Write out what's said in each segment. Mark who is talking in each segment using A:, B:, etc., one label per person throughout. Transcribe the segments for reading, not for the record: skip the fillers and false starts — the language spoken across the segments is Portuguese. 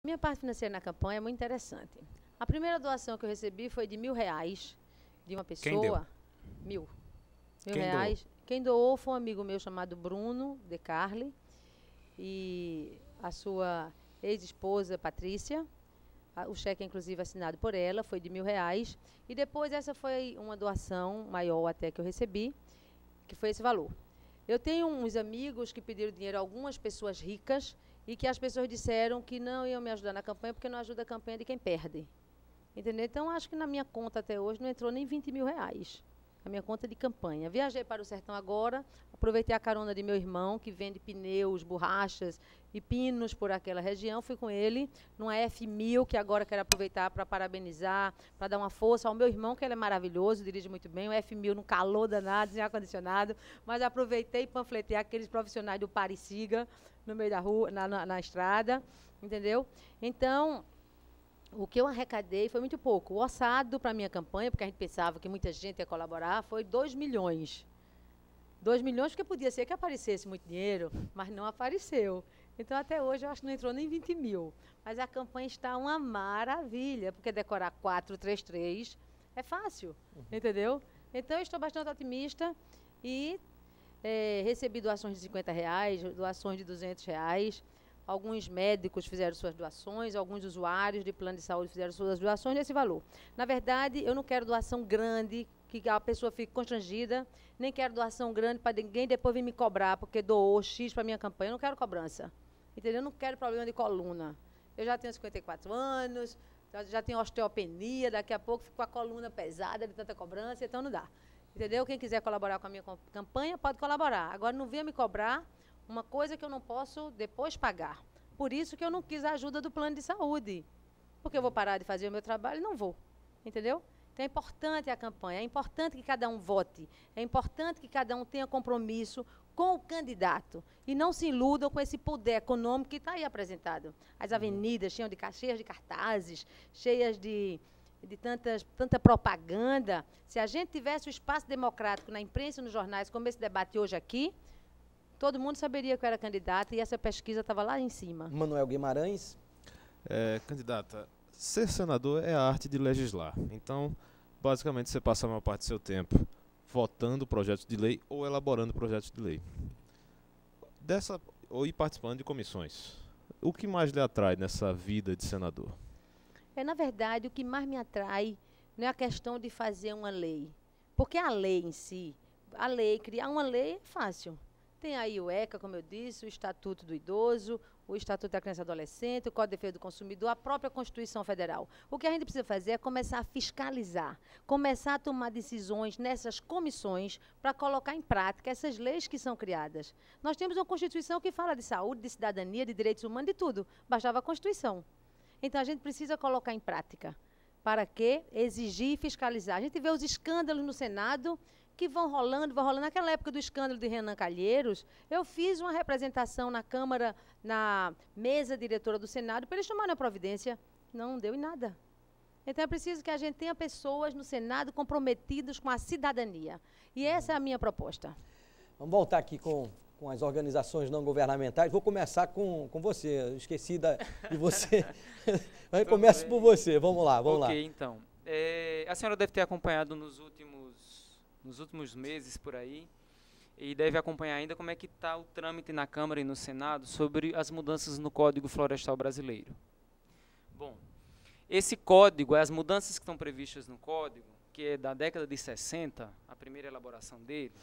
A: Minha parte financeira na campanha é muito interessante. A primeira doação que eu recebi foi de R$ 1.000 de uma pessoa.
B: Quem deu?
A: Mil. Mil
B: Quem
A: reais. Quem doou foi um amigo meu chamado Bruno De Carli e a sua ex-esposa Patrícia. O cheque, inclusive, assinado por ela, foi de R$ 1.000. E depois essa foi uma doação maior até que eu recebi, que foi esse valor. Eu tenho uns amigos que pediram dinheiro a algumas pessoas ricas e que as pessoas disseram que não iam me ajudar na campanha porque não ajuda a campanha de quem perde. Entendeu? Então, acho que na minha conta até hoje não entrou nem R$ 20.000. A minha conta de campanha. Viajei para o sertão agora, aproveitei a carona de meu irmão, que vende pneus, borrachas e pinos por aquela região. Fui com ele numa F1000, que agora quero aproveitar para parabenizar, para dar uma força ao meu irmão, que ele é maravilhoso, dirige muito bem, o F1000 no calor danado, sem ar-condicionado, mas aproveitei e panfletei aqueles profissionais do Pare-Siga no meio da rua, na estrada, entendeu? Então, o que eu arrecadei foi muito pouco. O orçado para a minha campanha, porque a gente pensava que muita gente ia colaborar, foi 2 milhões. 2 milhões porque podia ser que aparecesse muito dinheiro, mas não apareceu. Então, até hoje, eu acho que não entrou nem 20 mil. Mas a campanha está uma maravilha, porque decorar 433 é fácil, entendeu? Então, eu estou bastante otimista e recebi doações de R$ 50, doações de R$ 200. Alguns médicos fizeram suas doações, alguns usuários de plano de saúde fizeram suas doações desse valor. Na verdade, eu não quero doação grande, que a pessoa fique constrangida, nem quero doação grande para ninguém depois vir me cobrar, porque doou X para a minha campanha. Eu não quero cobrança, entendeu? Eu não quero problema de coluna. Eu já tenho 54 anos, já tenho osteopenia, daqui a pouco fico com a coluna pesada de tanta cobrança, então não dá. Entendeu? Quem quiser colaborar com a minha campanha, pode colaborar. Agora, não venha me cobrar uma coisa que eu não posso depois pagar. Por isso que eu não quis a ajuda do plano de saúde. Porque eu vou parar de fazer o meu trabalho e não vou. Entendeu? Então é importante a campanha, é importante que cada um vote, é importante que cada um tenha compromisso com o candidato e não se iludam com esse poder econômico que está aí apresentado. As avenidas cheias de cartazes, cheias de tanta propaganda. Se a gente tivesse o espaço democrático na imprensa e nos jornais, como esse debate hoje aqui, todo mundo saberia que eu era candidata e essa pesquisa estava lá em cima.
C: Manuel Guimarães.
B: Candidata, ser senador é a arte de legislar. Então, basicamente, você passa a maior parte do seu tempo votando projetos de lei ou elaborando projetos de lei. Ou participando de comissões. O que mais lhe atrai nessa vida de senador?
A: Na verdade, o que mais me atrai não é a questão de fazer uma lei. Porque a lei em si, criar uma lei é fácil. Tem aí o ECA, como eu disse, o Estatuto do Idoso, o Estatuto da Criança e Adolescente, o Código de Defesa do Consumidor, a própria Constituição Federal. O que a gente precisa fazer é começar a fiscalizar, começar a tomar decisões nessas comissões para colocar em prática essas leis que são criadas. Nós temos uma Constituição que fala de saúde, de cidadania, de direitos humanos, de tudo. Bastava a Constituição. Então, a gente precisa colocar em prática. Para quê? Exigir e fiscalizar. A gente vê os escândalos no Senado que vão rolando. Naquela época do escândalo de Renan Calheiros, eu fiz uma representação na Câmara, na mesa diretora do Senado, para eles tomarem a providência. Não deu em nada. Então, é preciso que a gente tenha pessoas no Senado comprometidas com a cidadania. E essa é a minha proposta.
C: Vamos voltar aqui com as organizações não governamentais. Vou começar com você. Eu esqueci de você. Começa por você. Vamos lá.
D: Ok, então. A senhora deve ter acompanhado nos últimos meses por aí, e deve acompanhar ainda como é que está o trâmite na Câmara e no Senado sobre as mudanças no Código Florestal Brasileiro. Bom, esse código, as mudanças que estão previstas no código, que é da década de 60, a primeira elaboração dele,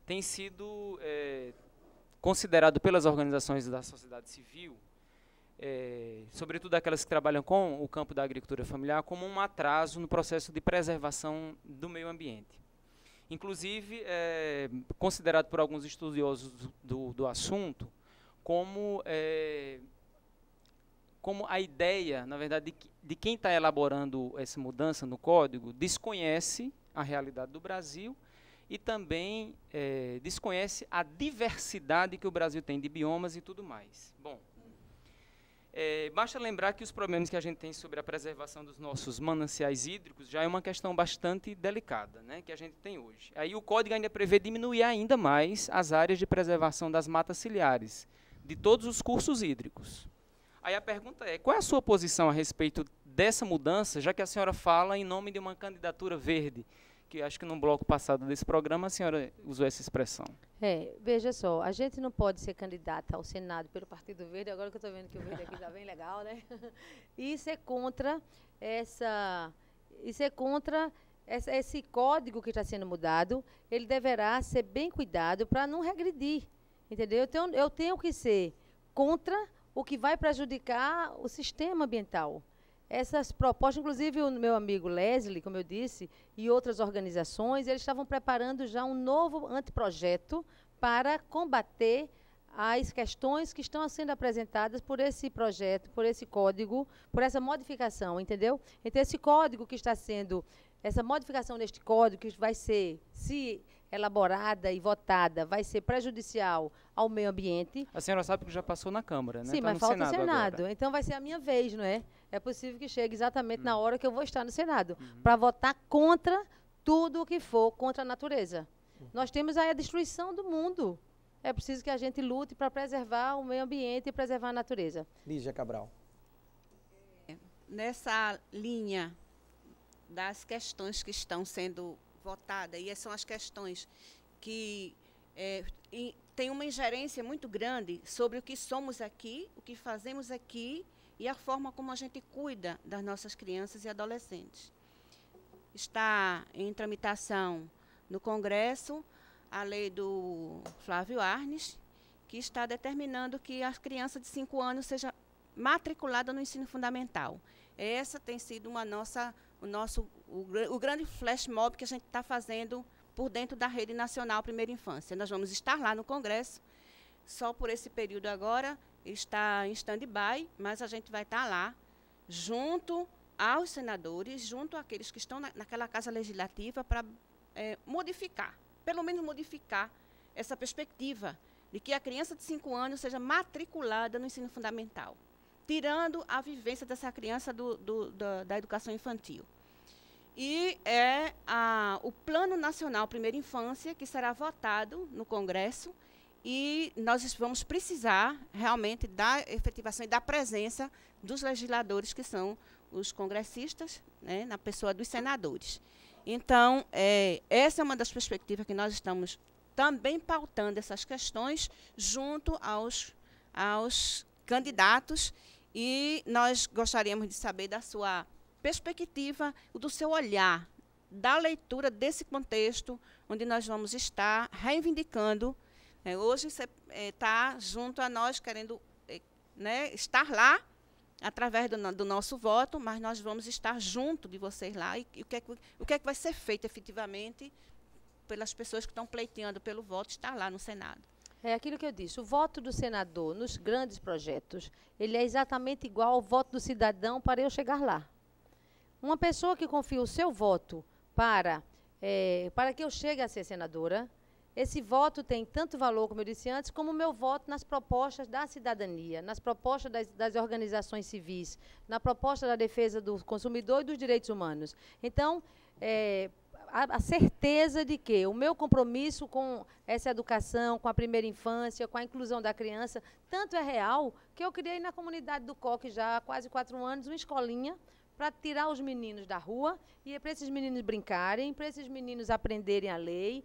D: tem sido considerado pelas organizações da sociedade civil, sobretudo aquelas que trabalham com o campo da agricultura familiar, como um atraso no processo de preservação do meio ambiente. Inclusive, considerado por alguns estudiosos do assunto como a ideia, na verdade, de quem está elaborando essa mudança no código desconhece a realidade do Brasil e também desconhece a diversidade que o Brasil tem de biomas e tudo mais. Bom, basta lembrar que os problemas que a gente tem sobre a preservação dos nossos mananciais hídricos já é uma questão bastante delicada, né, que a gente tem hoje. Aí o código ainda prevê diminuir ainda mais as áreas de preservação das matas ciliares, de todos os cursos hídricos. Aí a pergunta é, qual é a sua posição a respeito dessa mudança, já que a senhora fala em nome de uma candidatura verde, que acho que no bloco passado desse programa a senhora usou essa expressão.
A: Veja só, a gente não pode ser candidata ao Senado pelo Partido Verde, agora que eu estou vendo que o verde aqui está bem legal, né? Isso é contra esse código que está sendo mudado, ele deverá ser bem cuidado para não regredir, entendeu? Eu tenho que ser contra o que vai prejudicar o sistema ambiental. Essas propostas, inclusive o meu amigo Leslie, como eu disse, e outras organizações, eles estavam preparando já um novo anteprojeto para combater as questões que estão sendo apresentadas por esse projeto, por esse código, por essa modificação, entendeu? Então, essa modificação deste código, que vai ser, se elaborada e votada, vai ser prejudicial ao meio ambiente.
D: A senhora sabe que já passou na Câmara, né?
A: Sim,
D: tá
A: mas
D: no
A: falta o
D: Senado
A: Senado.
D: agora.
A: Então vai ser a minha vez, não é? É possível que chegue exatamente na hora que eu vou estar no Senado, para votar contra tudo o que for contra a natureza. Nós temos aí a destruição do mundo. É preciso que a gente lute para preservar o meio ambiente e preservar a natureza.
C: Lígia Cabral.
E: Nessa linha das questões que estão sendo votadas, e essas são as questões que têm uma ingerência muito grande sobre o que somos aqui, o que fazemos aqui e a forma como a gente cuida das nossas crianças e adolescentes. Está em tramitação no Congresso a lei do Flávio Arnes, que está determinando que a criança de 5 anos seja matriculada no ensino fundamental. Essa tem sido o grande flash mob que a gente está fazendo por dentro da Rede Nacional Primeira Infância. Nós vamos estar lá no Congresso, só por esse período agora, está em stand-by, mas a gente vai estar lá, junto aos senadores, junto àqueles que estão naquela Casa Legislativa, para modificar, pelo menos modificar essa perspectiva de que a criança de 5 anos seja matriculada no ensino fundamental, tirando a vivência dessa criança da educação infantil. E o Plano Nacional Primeira Infância, que será votado no Congresso, e nós vamos precisar realmente da efetivação e da presença dos legisladores, que são os congressistas, né, na pessoa dos senadores. Então, essa é uma das perspectivas que nós estamos também pautando essas questões junto aos candidatos, e nós gostaríamos de saber da sua perspectiva, do seu olhar, da leitura desse contexto, onde nós vamos estar reivindicando. Hoje você está junto a nós, querendo estar lá, através do nosso voto, mas nós vamos estar junto de vocês lá. E o que é que vai ser feito efetivamente pelas pessoas que estão pleiteando pelo voto, estar lá no Senado?
A: É aquilo que eu disse, o voto do senador nos grandes projetos, ele é exatamente igual ao voto do cidadão para eu chegar lá. Uma pessoa que confia o seu voto para que eu chegue a ser senadora, esse voto tem tanto valor, como eu disse antes, como o meu voto nas propostas da cidadania, nas propostas das organizações civis, na proposta da defesa do consumidor e dos direitos humanos. Então, a certeza de que o meu compromisso com essa educação, com a primeira infância, com a inclusão da criança, tanto é real que eu criei na comunidade do Coque já há quase 4 anos uma escolinha para tirar os meninos da rua e para esses meninos brincarem, para esses meninos aprenderem a lei.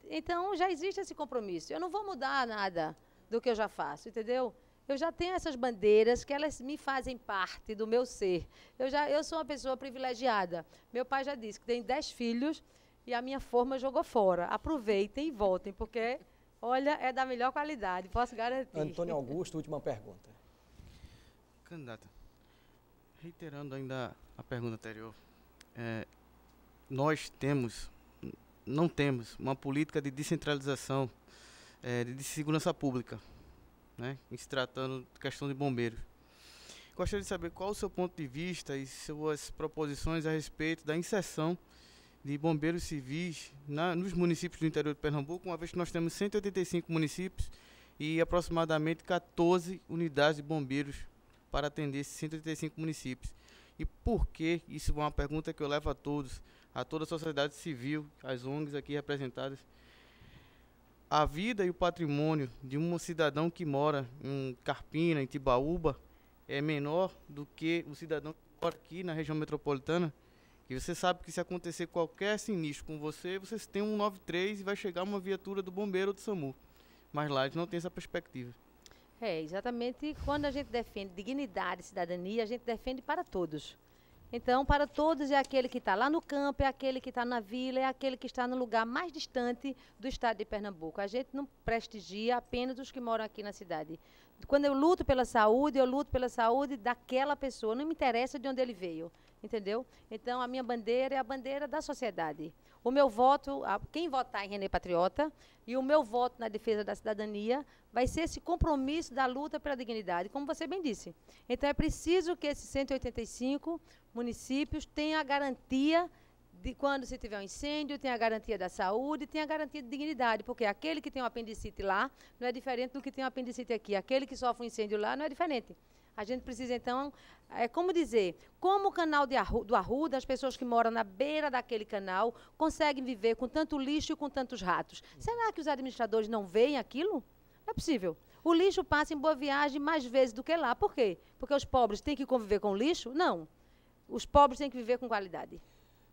A: Então, já existe esse compromisso. Eu não vou mudar nada do que eu já faço, entendeu? Eu já tenho essas bandeiras que elas me fazem parte do meu ser. Eu sou uma pessoa privilegiada. Meu pai já disse que tem 10 filhos e a minha forma jogou fora. Aproveitem e voltem, porque, olha, é da melhor qualidade, posso garantir.
C: Antônio Augusto, última pergunta.
F: Candidata, reiterando ainda a pergunta anterior, nós não temos uma política de descentralização de segurança pública, né, em se tratando de questão de bombeiros. Gostaria de saber qual o seu ponto de vista e suas proposições a respeito da inserção de bombeiros civis nos municípios do interior de Pernambuco, uma vez que nós temos 185 municípios e aproximadamente 14 unidades de bombeiros para atender esses 185 municípios. E por que? Isso é uma pergunta que eu levo a toda a sociedade civil, as ONGs aqui representadas. A vida e o patrimônio de um cidadão que mora em Carpina, em Tibaúba, é menor do que o cidadão que mora aqui na região metropolitana, que você sabe que se acontecer qualquer sinistro com você, você tem um 93 e vai chegar uma viatura do bombeiro ou do SAMU. Mas lá a gente não tem essa perspectiva.
A: Exatamente. Quando a gente defende dignidade e cidadania, a gente defende para todos. Então, para todos é aquele que está lá no campo, é aquele que está na vila, é aquele que está no lugar mais distante do estado de Pernambuco. A gente não prestigia apenas os que moram aqui na cidade. Quando eu luto pela saúde daquela pessoa, não me interessa de onde ele veio, entendeu? Então, a minha bandeira é a bandeira da sociedade. O meu voto, quem votar em Renê Patriota, e o meu voto na defesa da cidadania vai ser esse compromisso da luta pela dignidade, como você bem disse. Então, é preciso que esses 185 municípios tenham a garantia de quando se tiver um incêndio, tenha a garantia da saúde, tenha a garantia de dignidade, porque aquele que tem um apendicite lá não é diferente do que tem um apendicite aqui. Aquele que sofre um incêndio lá não é diferente. A gente precisa, então, como o canal do Arruda, as pessoas que moram na beira daquele canal conseguem viver com tanto lixo e com tantos ratos. Será que os administradores não veem aquilo? Não é possível. O lixo passa em Boa Viagem mais vezes do que lá. Por quê? Porque os pobres têm que conviver com o lixo? Não. Os pobres têm que viver com qualidade.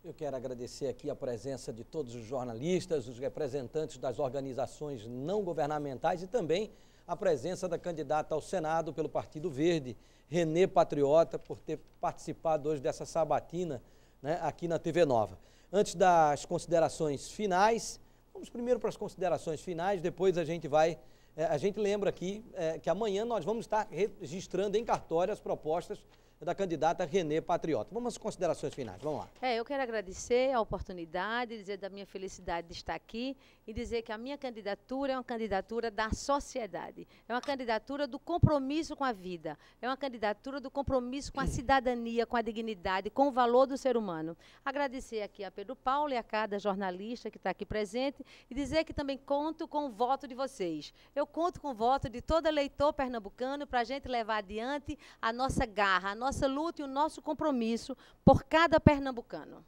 C: Eu quero agradecer aqui a presença de todos os jornalistas, os representantes das organizações não governamentais e também a presença da candidata ao Senado pelo Partido Verde, Renê Patriota, por ter participado hoje dessa sabatina, né, aqui na TV Nova. Antes das considerações finais, vamos primeiro para as considerações finais, depois a gente vai... a gente lembra aqui que amanhã nós vamos estar registrando em cartório as propostas da candidata Renê Patriota. Vamos às considerações finais, vamos lá.
A: Eu quero agradecer a oportunidade, dizer da minha felicidade de estar aqui e dizer que a minha candidatura é uma candidatura da sociedade, é uma candidatura do compromisso com a vida, é uma candidatura do compromisso com a cidadania, com a dignidade, com o valor do ser humano. Agradecer aqui a Pedro Paulo e a cada jornalista que está aqui presente e dizer que também conto com o voto de vocês. Eu conto com o voto de todo eleitor pernambucano para a gente levar adiante a nossa garra, a nossa luta e o nosso compromisso por cada pernambucano.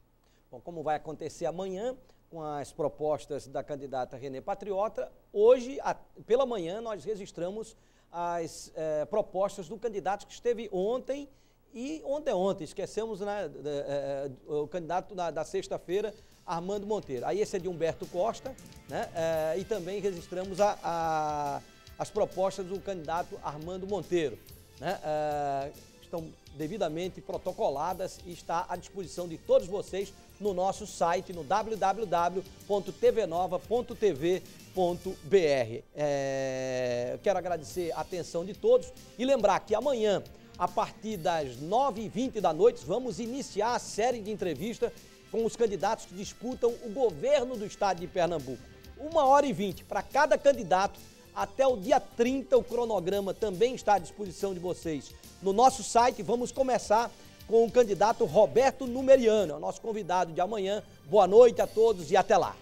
C: Bom, como vai acontecer amanhã com as propostas da candidata Renê Patriota, hoje, pela manhã, nós registramos as propostas do candidato que esteve ontem e ontem, esquecemos, né, o candidato da sexta-feira, Armando Monteiro. Aí esse é de Humberto Costa, né, e também registramos as propostas do candidato Armando Monteiro, né, estão devidamente protocoladas e está à disposição de todos vocês no nosso site, no www.tvnova.tv.br. Quero agradecer a atenção de todos e lembrar que amanhã, a partir das 9h20 da noite, vamos iniciar a série de entrevistas com os candidatos que disputam o governo do estado de Pernambuco. 1h20 para cada candidato. Até o dia 30, o cronograma também está à disposição de vocês. No nosso site, vamos começar com o candidato Roberto Numeriano, é o nosso convidado de amanhã. Boa noite a todos e até lá.